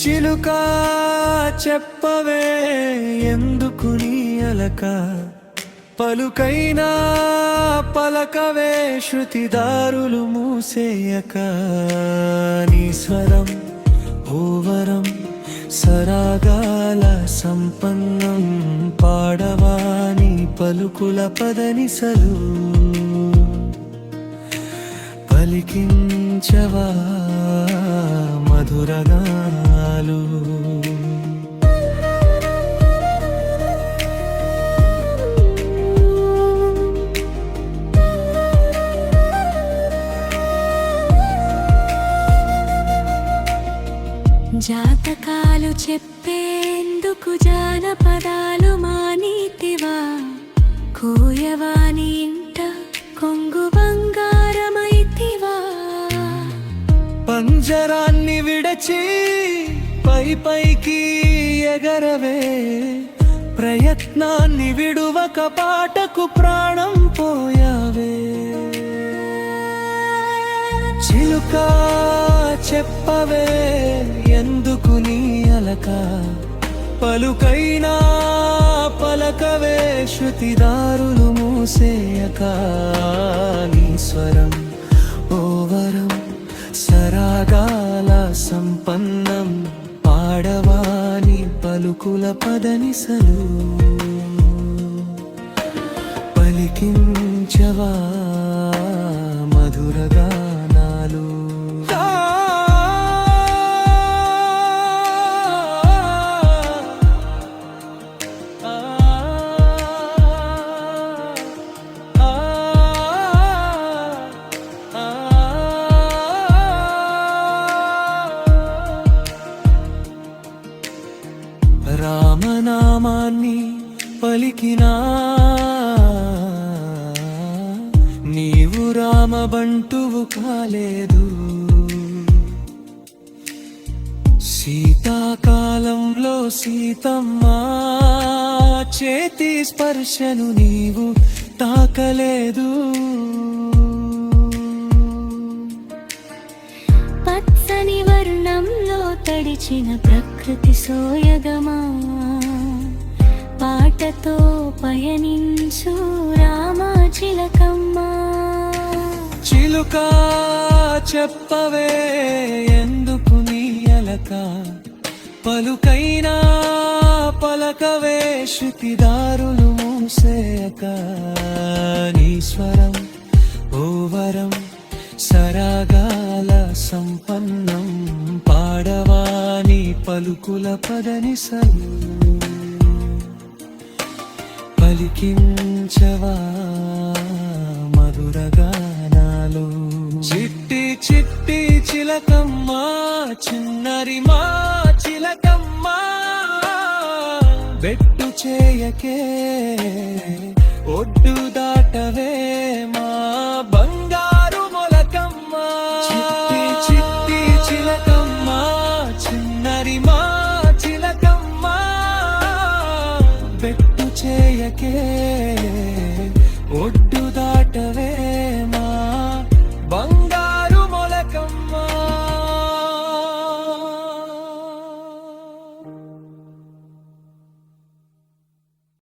చిలుక చెప్పవే ఎందుకు నీ అలక, పలుకైనా పలకవే శృతిదారులు మూసేయక. నీ స్వరం ఓవరం సరాగాల సంపన్నం, పాడవా నీ పలుకుల పదనిసలు, పలికించవా మధురగాలు. జాతకాలు చెప్పేందుకు జానపదాలు మానీతివా, కోయవాని ఇంట కొంగు బంగారమైతివా. పంజరాన్ని విడచి పై పైకి ఎగరవే, ప్రయత్నాన్ని విడువక పాటకు ప్రాణం పోయావే. చిలుక చెప్పవే ఎందుకు నీ అలక, పలుకైనా పలకవే శృతిదారులు మూసేయక. నీ స్వరం ఓవరం సరాగాల సంపన్నం, పాడవా నీ పలుకుల పదనిసలు, పలికించవా మధురగానాలు. రామనామాన్ని పలికినా నీవు రామబంటువు కాలేదు. శీతాకాలంలో సీతమ్మ చేతి స్పర్శను నీవు తాకలేదు. పచ్చని వర్ణంలో తడిచిన ప్రకృతి సోయగమా, పాటతో పయనించు రామా చిలకమ్మా. చిలుక చెప్పవే ఎందుకు నీ అలక, పలుకైనా పలకవే శృతిదారులు మూసేయక. నీ స్వరం ఓవరం సరాగాల సంపన్నం, పాడవా నీ పలుకుల పదనిసలు, పలికించవా మధురగానాలు. చిట్టి చిట్టి చిలకమ్మ చిన్నరి మా చిలకమ్మ, బెట్టు చేయకే ఒడ్డు దాటవే మా బంగారు మొలకమ్మ. చిట్టి చిట్టి చిలకమ్మ చిన్నరి మా చిలకమ్మ, బెట్టు చేయకే